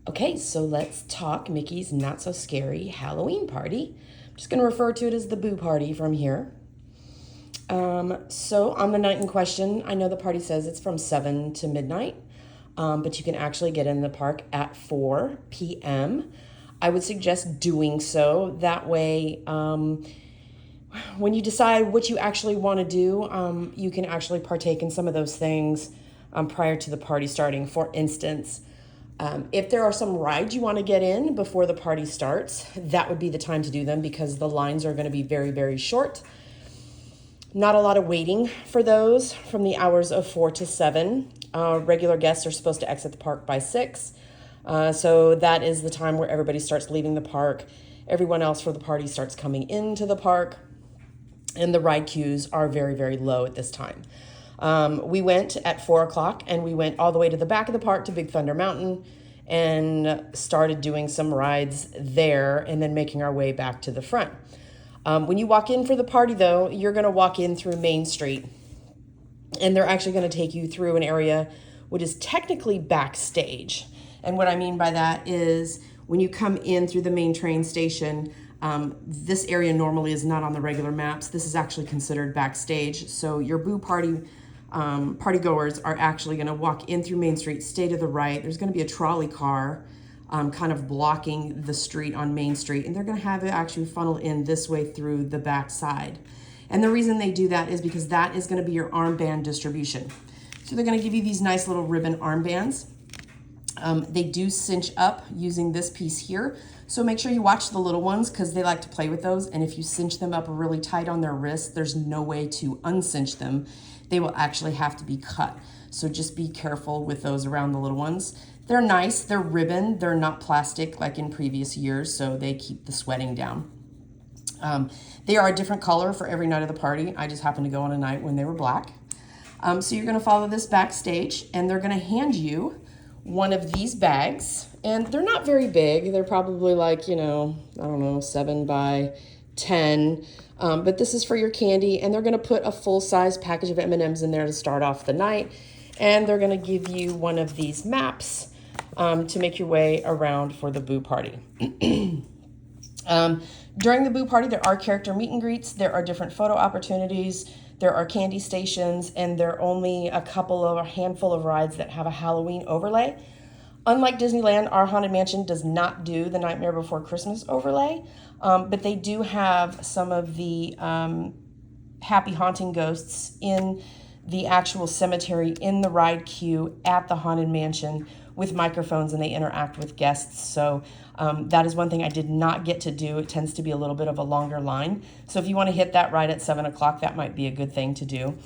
Okay, so let's talk Mickey's Not So Scary Halloween Party. I'm just going to refer to it as the Boo Party from here. So on the night in question, I know the party says it's from 7 to midnight, but you can actually get in the park at 4 p.m. I would suggest doing so. That way, when you decide what you actually want to do, you can actually partake in some of those things prior to the party starting. For instance, if there are some rides you want to get in before the party starts, that would be the time to do them because the lines are going to be very, very short. Not a lot of waiting for those from the hours of 4 to 7. Regular guests are supposed to exit the park by 6. So that is the time where everybody starts leaving the park. Everyone else for the party starts coming into the park. And the ride queues are very, very low at this time. We went at 4 o'clock and we went all the way to the back of the park to Big Thunder Mountain and started doing some rides there and then making our way back to the front. When you walk in for the party, though, you're going to walk in through Main Street, and they're actually going to take you through an area which is technically backstage. And what I mean by that is when you come in through the main train station, this area normally is not on the regular maps. This is actually considered backstage. So your Boo Party partygoers are actually going to walk in through Main Street, stay to the right. There's going to be a trolley car kind of blocking the street on Main Street, and they're going to have it actually funnel in this way through the back side. And the reason they do that is because that is going to be your armband distribution. So they're going to give you these nice little ribbon armbands. They do cinch up using this piece here. So make sure you watch the little ones because they like to play with those. And if you cinch them up really tight on their wrists, there's no way to uncinch them. They will actually have to be cut. So just be careful with those around the little ones. They're nice, they're ribbon, they're not plastic like in previous years, so they keep the sweating down. They are a different color for every night of the party. I just happened to go on a night when they were black. So you're gonna follow this backstage and they're gonna hand you one of these bags, and they're not very big. They're probably like, I don't know, 7 by 10. But this is for your candy, and they're gonna put a full-size package of M&Ms in there to start off the night. And they're gonna give you one of these maps to make your way around for the Boo Party. During the Boo Party, there are character meet and greets, there are different photo opportunities, there are candy stations, and there are only a handful of rides that have a Halloween overlay. Unlike Disneyland, our Haunted Mansion does not do the Nightmare Before Christmas overlay, but they do have some of the Happy Haunting Ghosts in the actual cemetery in the ride queue at the Haunted Mansion with microphones, and they interact with guests. So that is one thing I did not get to do. It tends to be a little bit of a longer line. So if you want to hit that ride at 7 o'clock, that might be a good thing to do.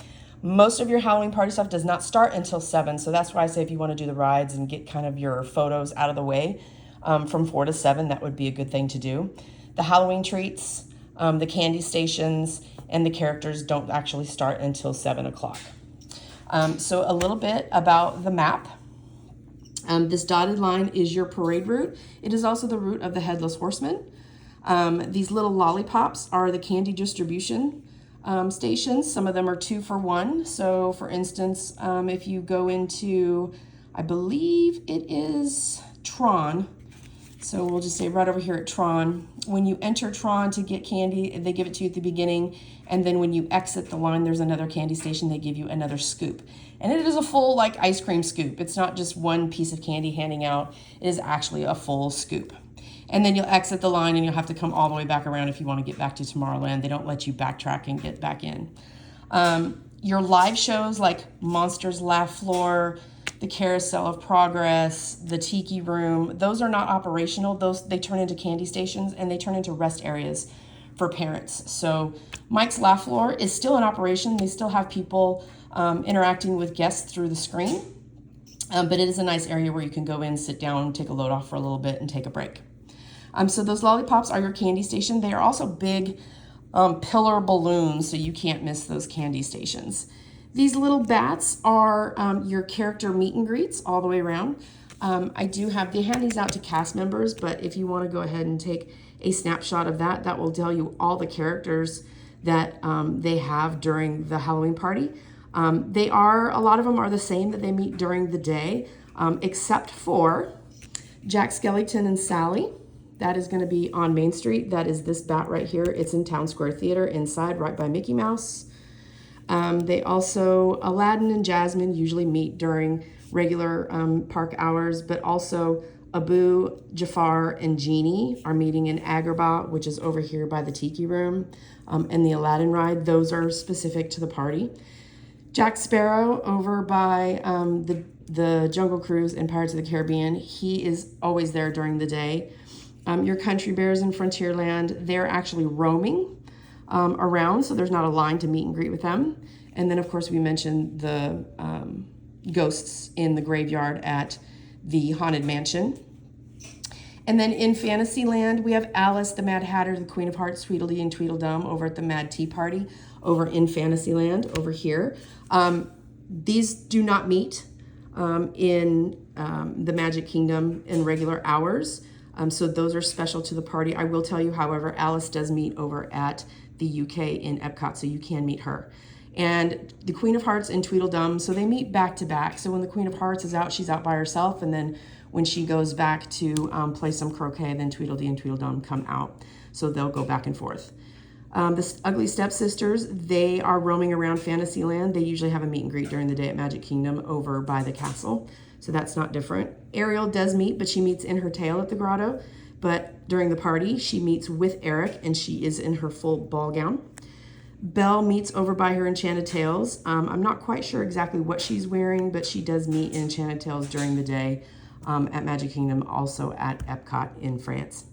Most of your Halloween party stuff does not start until 7. So that's why I say if you want to do the rides and get kind of your photos out of the way from 4 to 7, that would be a good thing to do. The Halloween treats, the candy stations, and the characters don't actually start until 7 o'clock. So a little bit about the map. This dotted line is your parade route. It is also the route of the Headless Horseman. These little lollipops are the candy distribution stations. Some of them are 2 for 1. So for instance, if you go into, I believe it is Tron. So we'll just say right over here at Tron. When you enter Tron to get candy, they give it to you at the beginning. And then when you exit the line, there's another candy station. They give you another scoop. And it is a full like ice cream scoop. It's not just one piece of candy handing out. It is actually a full scoop. And then you'll exit the line and you'll have to come all the way back around if you want to get back to Tomorrowland. They don't let you backtrack and get back in. Your live shows like Monsters Laugh Floor, the Carousel of Progress, the Tiki Room, those are not operational. They turn into candy stations and they turn into rest areas for parents. So Mike's Laugh Floor is still in operation. They still have people interacting with guests through the screen, but it is a nice area where you can go in, sit down, take a load off for a little bit and take a break. So those lollipops are your candy station. They are also big pillar balloons, so you can't miss those candy stations. These little bats are your character meet and greets all the way around. They hand these out to cast members, but if you want to go ahead and take a snapshot of that, that will tell you all the characters that they have during the Halloween party. A lot of them are the same that they meet during the day, except for Jack Skellington and Sally. That is going to be on Main Street. That is this bat right here. It's in Town Square Theater inside, right by Mickey Mouse. They also, Aladdin and Jasmine usually meet during regular park hours, but also Abu, Jafar, and Genie are meeting in Agrabah, which is over here by the Tiki Room, and the Aladdin ride. Those are specific to the party. Jack Sparrow over by the Jungle Cruise and Pirates of the Caribbean, he is always there during the day. Your Country Bears in Frontierland, they're actually roaming around, so there's not a line to meet and greet with them. And then, of course, we mentioned the ghosts in the graveyard at the Haunted Mansion. And then in Fantasyland, we have Alice, the Mad Hatter, the Queen of Hearts, Tweedledee, and Tweedledum over at the Mad Tea Party over in Fantasyland over here. These do not meet in the Magic Kingdom in regular hours. So those are special to the party. I will tell you, however, Alice does meet over at the UK in Epcot, so you can meet her. And the Queen of Hearts and Tweedledum, so they meet back to back. So when the Queen of Hearts is out, she's out by herself, and then when she goes back to play some croquet, then Tweedledee and Tweedledum come out. So they'll go back and forth. The Ugly Stepsisters, they are roaming around Fantasyland. They usually have a meet and greet during the day at Magic Kingdom over by the castle. So that's not different. Ariel does meet, but she meets in her tail at the grotto. But during the party, she meets with Eric, and she is in her full ball gown. Belle meets over by her Enchanted Tales. I'm not quite sure exactly what she's wearing, but she does meet in Enchanted Tales during the day at Magic Kingdom, also at Epcot in France.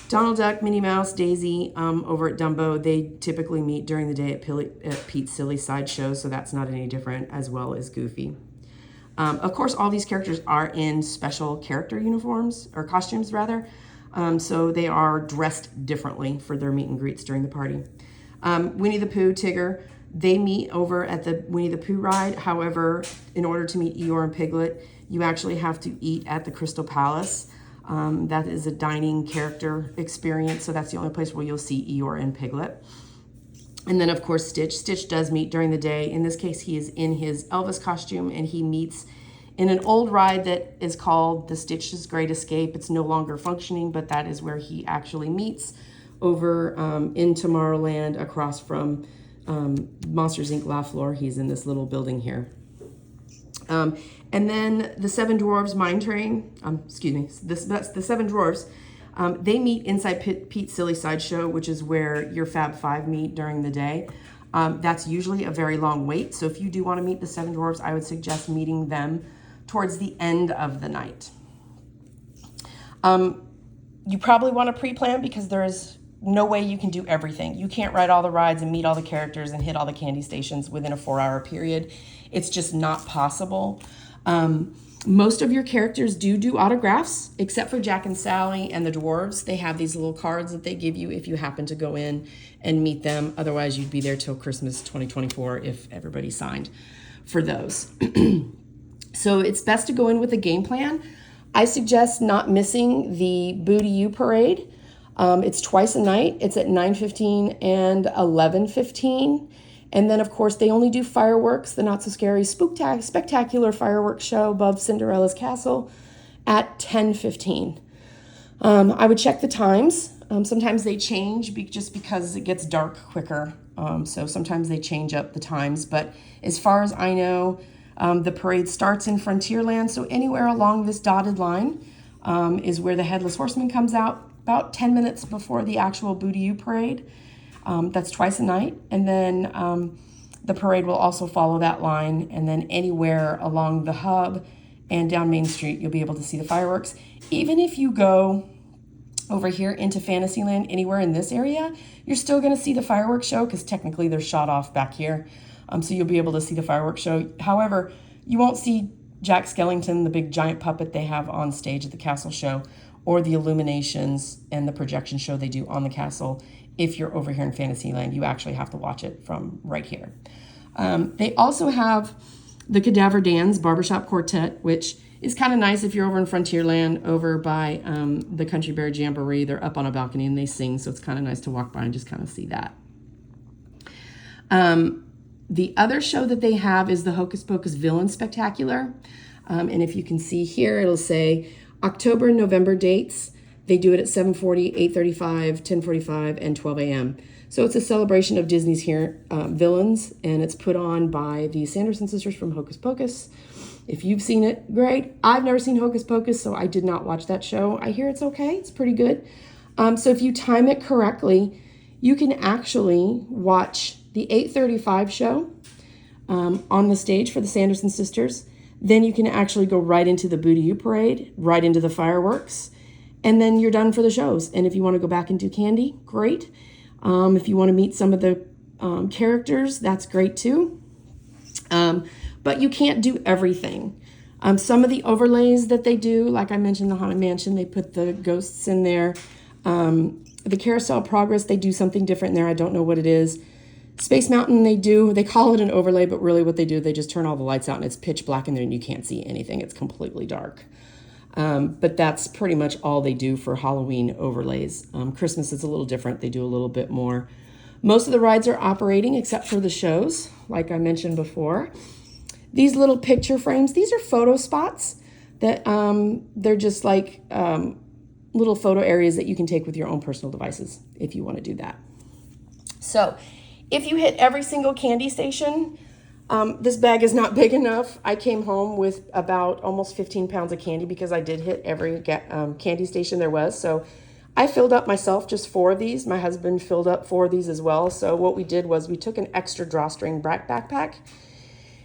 Donald Duck, Minnie Mouse, Daisy over at Dumbo, they typically meet during the day at Pete's Silly Sideshow, so that's not any different, as well as Goofy. Of course, all these characters are in special character uniforms, or costumes rather, so they are dressed differently for their meet and greets during the party. Winnie the Pooh, Tigger, they meet over at the Winnie the Pooh ride. However, in order to meet Eeyore and Piglet, you actually have to eat at the Crystal Palace. That is a dining character experience, so that's the only place where you'll see Eeyore and Piglet. And then, of course, Stitch. Stitch does meet during the day. In this case, he is in his Elvis costume, and he meets in an old ride that is called the Stitch's Great Escape. It's no longer functioning, but that is where he actually meets over in Tomorrowland across from Monsters, Inc. La Flor. He's in this little building here. And then the Seven Dwarves Mine Train, the Seven Dwarves, they meet inside Pete's Silly Sideshow, which is where your Fab Five meet during the day. That's usually a very long wait. So if you do want to meet the Seven Dwarves, I would suggest meeting them towards the end of the night. You probably want to pre-plan because there is no way you can do everything. You can't ride all the rides and meet all the characters and hit all the candy stations within a 4-hour period. It's just not possible. Most of your characters do autographs, except for Jack and Sally and the dwarves. They have these little cards that they give you if you happen to go in and meet them. Otherwise, you'd be there till Christmas 2024 if everybody signed for those. So it's best to go in with a game plan. I suggest not missing the Boo to You parade. It's twice a night. It's at 9:15 and 11:15. And then, of course, they only do fireworks, the not-so-scary spectacular fireworks show above Cinderella's castle at 10:15. I would check the times. Sometimes they change just because it gets dark quicker. So sometimes they change up the times. But as far as I know, the parade starts in Frontierland. So anywhere along this dotted line is where the Headless Horseman comes out, about 10 minutes before the actual Boo to You parade. That's twice a night. And then the parade will also follow that line. And then anywhere along the hub and down Main Street, you'll be able to see the fireworks. Even if you go over here into Fantasyland, anywhere in this area, you're still going to see the fireworks show because technically they're shot off back here. So you'll be able to see the fireworks show. However, you won't see Jack Skellington, the big giant puppet they have on stage at the castle show, or the illuminations and the projection show they do on the castle. If you're over here in Fantasyland, you actually have to watch it from right here. They also have the Cadaver Dan's Barbershop Quartet, which is kind of nice if you're over in Frontierland, over by the Country Bear Jamboree. They're up on a balcony and they sing, so it's kind of nice to walk by and just kind of see that. The other show that they have is the Hocus Pocus Villain Spectacular. And if you can see here, it'll say October and November dates, they do it at 7:40, 8:35, 10:45, and 12 a.m. So it's a celebration of Disney's villains, and it's put on by the Sanderson sisters from Hocus Pocus. If you've seen it, great. I've never seen Hocus Pocus, so I did not watch that show. I hear it's okay. It's pretty good. So if you time it correctly, you can actually watch the 8:35 show on the stage for the Sanderson sisters. Then you can actually go right into the Boo to You parade, right into the fireworks, and then you're done for the shows. And if you want to go back and do candy, great. If you want to meet some of the characters, that's great too. But you can't do everything. Some of the overlays that they do, like I mentioned, the Haunted Mansion, they put the ghosts in there. The Carousel Progress, they do something different in there. I don't know what it is. Space Mountain, they call it an overlay, but really what they do, they just turn all the lights out and it's pitch black in there and you can't see anything. It's completely dark. But that's pretty much all they do for Halloween overlays. Christmas is a little different. They do a little bit more. Most of the rides are operating except for the shows, like I mentioned before. These little picture frames, these are photo spots that they're just like little photo areas that you can take with your own personal devices if you want to do that. So if you hit every single candy station, this bag is not big enough. I came home with about almost 15 pounds of candy because I did hit every candy station there was. So I filled up myself just 4 of these. My husband filled up 4 of these as well. So what we did was we took an extra drawstring backpack.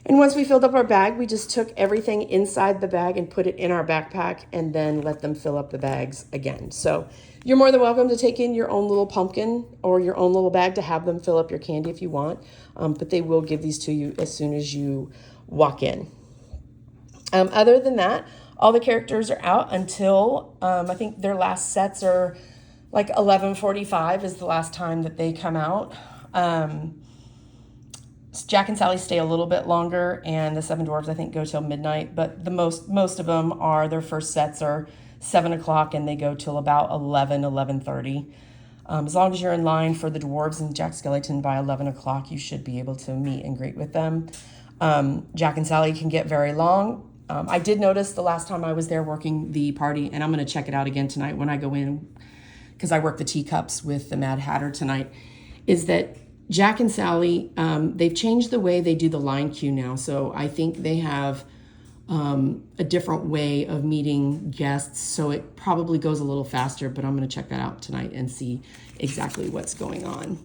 And once we filled up our bag, we just took everything inside the bag and put it in our backpack and then let them fill up the bags again. So you're more than welcome to take in your own little pumpkin or your own little bag to have them fill up your candy if you want. But they will give these to you as soon as you walk in. Other than that, all the characters are out until I think their last sets are like 11:45 is the last time that they come out. Jack and Sally stay a little bit longer, and the Seven Dwarfs I think go till midnight. But the most of them are their first sets are 7 o'clock, and they go till about 11:30. As long as you're in line for the Dwarves and Jack Skellington by 11 o'clock, you should be able to meet and greet with them. Jack and Sally can get very long. I did notice the last time I was there working the party, and I'm going to check it out again tonight when I go in, because I work the teacups with the Mad Hatter tonight, is that Jack and Sally, they've changed the way they do the line queue now. So I think they have a different way of meeting guests. So it probably goes a little faster, but I'm going to check that out tonight and see exactly what's going on.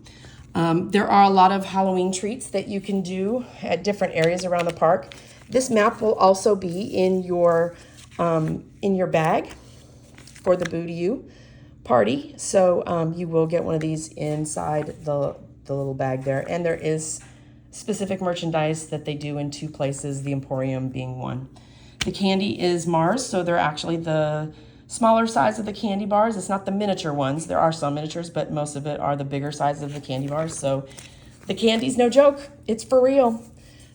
There are a lot of Halloween treats that you can do at different areas around the park. This map will also be in your bag for the Boo to You party. So you will get one of these inside the little bag there. And there is specific merchandise that they do in 2 places, the Emporium being one. The candy is Mars, so they're actually the smaller size of the candy bars. It's not the miniature ones. There are some miniatures, but most of it are the bigger size of the candy bars. So the candy's no joke. It's for real.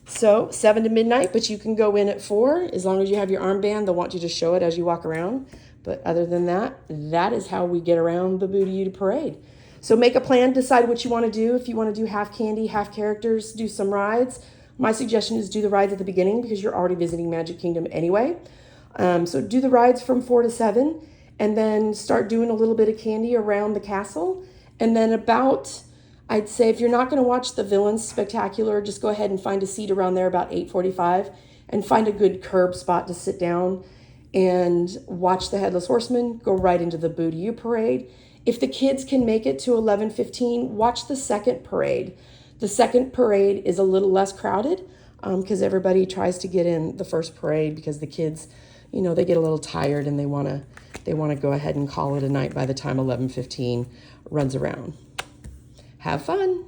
So 7 to midnight, but you can go in at 4. As long as you have your armband, they'll want you to show it as you walk around. But other than that, that is how we get around the Boo to You parade. So make a plan, decide what you want to do. If you want to do half candy, half characters, do some rides. My suggestion is do the rides at the beginning because you're already visiting Magic Kingdom anyway. So do the rides from 4 to 7 and then start doing a little bit of candy around the castle. And then about, I'd say if you're not going to watch the Villains Spectacular, just go ahead and find a seat around there about 8:45 and find a good curb spot to sit down and watch the Headless Horseman, go right into the Boo to You parade. If the kids can make it to 11:15, watch the second parade. The second parade is a little less crowded because everybody tries to get in the first parade because the kids, they get a little tired and they want to go ahead and call it a night by the time 11:15 runs around. Have fun.